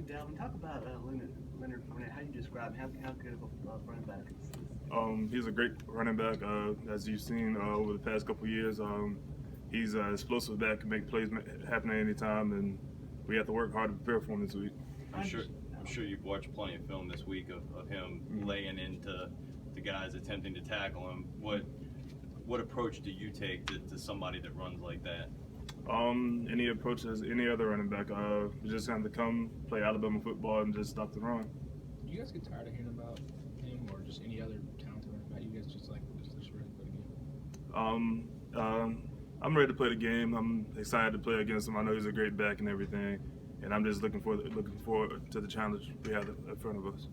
Hey, Dalvin, talk about Leonard Fournette. How you describe him? How good of a running back is this? He's a great running back. As you've seen over the past couple of years, he's an explosive back, can make plays happen at any time, and we have to work hard to prepare for him this week. I'm sure you've watched plenty of film this week of him laying into the guys attempting to tackle him. What approach do you take to somebody that runs like that? Any approach as any other running back. We just have to come play Alabama football and just stop the run. Do you guys get tired of hearing about him or just any other talented running back? You guys just ready to play the game? I'm ready to play the game. I'm excited to play against him. I know he's a great back and everything, and I'm just looking forward to the challenge we have in front of us.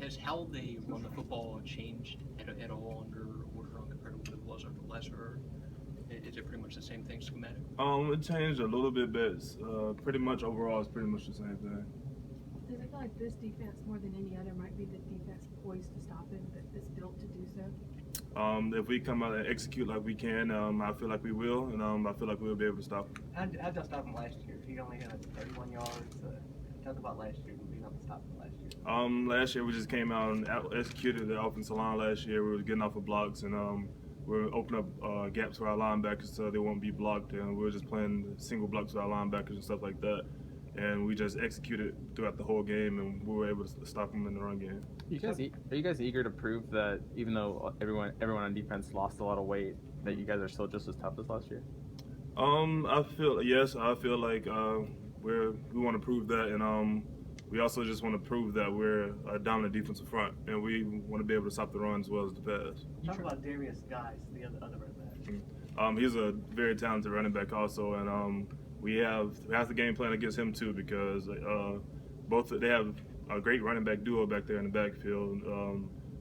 Has how they run the football changed at all under Orgeron compared to what it was under Lesser? Is it pretty much the same thing schematic? It changed a little bit, but pretty much overall it's pretty much the same thing. Does it feel like this defense, more than any other, might be the defense poised to stop him, that's built to do so? If we come out and execute like we can, I feel like we will, and I feel like we'll be able to stop him. How'd y'all stop him last year? He only had 31 yards. Talk about last year and being able to stop him last year. Last year we just came out and executed the offensive line last year. We were getting off of blocks, and we were opening up gaps for our linebackers so they won't be blocked, and we were just playing single blocks with our linebackers and stuff like that. And we just executed throughout the whole game, and we were able to stop them in the run game. Are you guys eager to prove that even though everyone on defense lost a lot of weight, that you guys are still just as tough as last year? I feel like we want to prove that, and we also just want to prove that we're a dominant defensive front, and we want to be able to stop the run as well as the pass. Talk about Darius Guys, the other running back. He's a very talented running back also, and we have the game plan against him too, because they have a great running back duo back there in the backfield,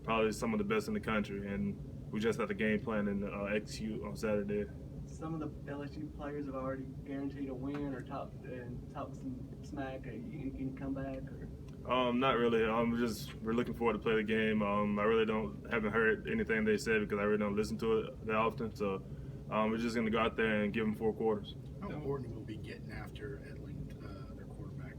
probably some of the best in the country, and we just have the game plan and execute on Saturday. Some of the LSU players have already guaranteed a win or talked some smack. You can come back. Or? Not really. We're looking forward to play the game. I really haven't heard anything they said because I really don't listen to it that often. So we're just gonna go out there and give them 4 quarters. How important will it be getting after Edling, their quarterback?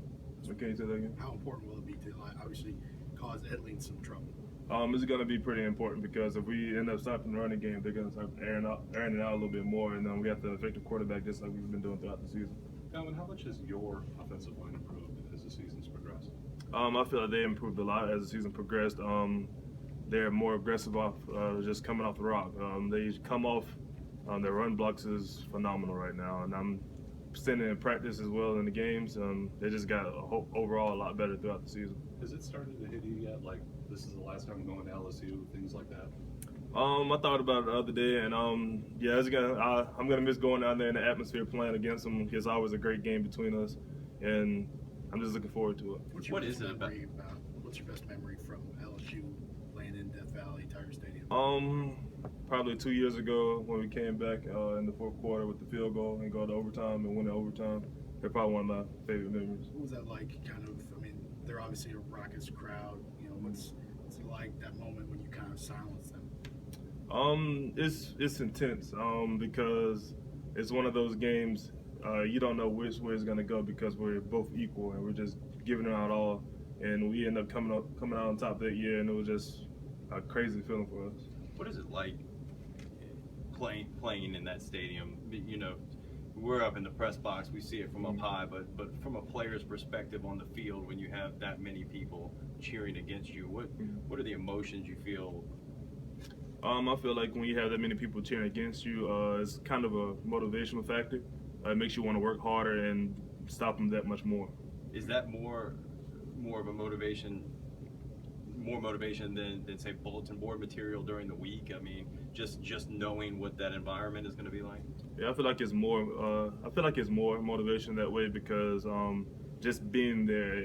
Can you say that again? How important will it be to obviously cause Edling some trouble? It's going to be pretty important because if we end up stopping the running game, they're going to start airing it out a little bit more, and then we have to affect the quarterback just like we've been doing throughout the season. Dalvin, how much has your offensive line improved as the season's progressed? I feel like they improved a lot as the season progressed. They're more aggressive just coming off the rock. They come off. Their run blocks is phenomenal right now, and I'm seeing it in practice as well in the games. They just got overall a lot better throughout the season. Has it started to hit you yet? Like, this is the last time I'm going to LSU, things like that? I thought about it the other day, and I'm gonna miss going down there in the atmosphere playing against them. It's always a great game between us, and I'm just looking forward to it. What's your best memory from LSU playing in Death Valley Tiger Stadium? Probably 2 years ago when we came back in the 4th quarter with the field goal and go to overtime and win in overtime. They're probably one of my favorite memories. What was that like? They're obviously a raucous crowd. What's it like that moment when you kind of silence them? It's intense because it's one of those games you don't know which way it's gonna go because we're both equal and we're just giving it out all, and we end up coming out on top that year, and it was just a crazy feeling for us. What is it like playing in that stadium? We're up in the press box, we see it from up high, but from a player's perspective on the field, when you have that many people cheering against you, what are the emotions you feel? I feel like when you have that many people cheering against you, it's kind of a motivational factor. It makes you want to work harder and stop them that much more. Is that more of a motivation? More motivation than say bulletin board material during the week? I mean, just knowing what that environment is going to be like. Yeah, I feel like it's more. I feel like it's more motivation that way because just being there,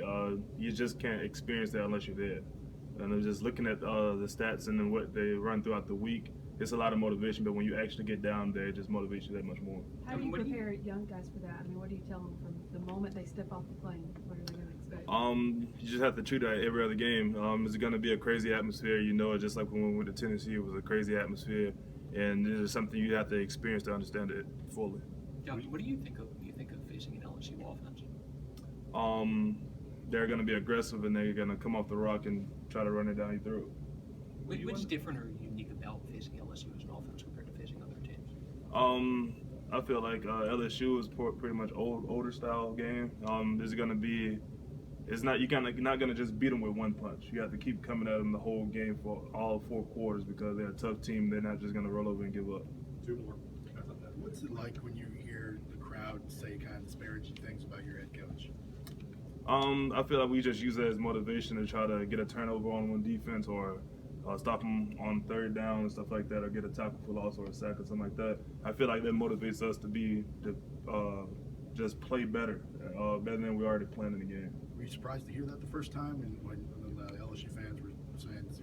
you just can't experience that unless you're there. And I'm just looking at the stats and then what they run throughout the week. It's a lot of motivation, but when you actually get down there, it just motivates you that much more. How do you prepare young guys for that? I mean, what do you tell them from the moment they step off the plane? What are they going to expect? You just have to treat it like every other game. It's going to be a crazy atmosphere. You know it, just like when we went to Tennessee, it was a crazy atmosphere. And it is something you have to experience to understand it fully. Yeah, what do you think of facing an LSU offense? they're going to be aggressive and they're going to come off the rock and try to run it down your throat. What's different or unique about facing LSU as an offense compared to facing other teams? I feel like LSU is pretty much older style game. There's going to be, you're not going to just beat them with one punch. You have to keep coming at them the whole game for all 4 quarters because they're a tough team. They're not just going to roll over and give up. Two more. What's it like when you hear the crowd say kind of disparaging things about your head coach? I feel like we just use that as motivation to try to get a turnover on defense or stop them on 3rd down and stuff like that, or get a tackle for loss or a sack or something like that. I feel like that motivates us to just play better than we already playing in the game. Were you surprised to hear that the first time, and when the LSU fans were saying this?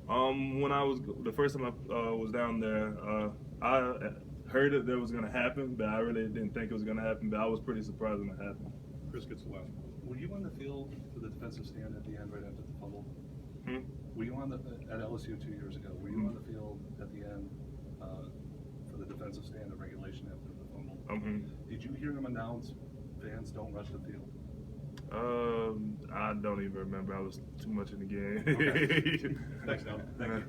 When the first time I was down there, I heard that there was going to happen, but I really didn't think it was going to happen. But I was pretty surprised when it happened. Chris gets the last one. Were you on the field for the defensive stand at the end right after the fumble? Were you on at LSU 2 years ago? Were you on the field at the end for the defensive stand at regulation after the fumble? Did you hear him announce fans don't rush the field? I don't even remember. I was too much in the game. Okay. Thanks, Don. Thank you.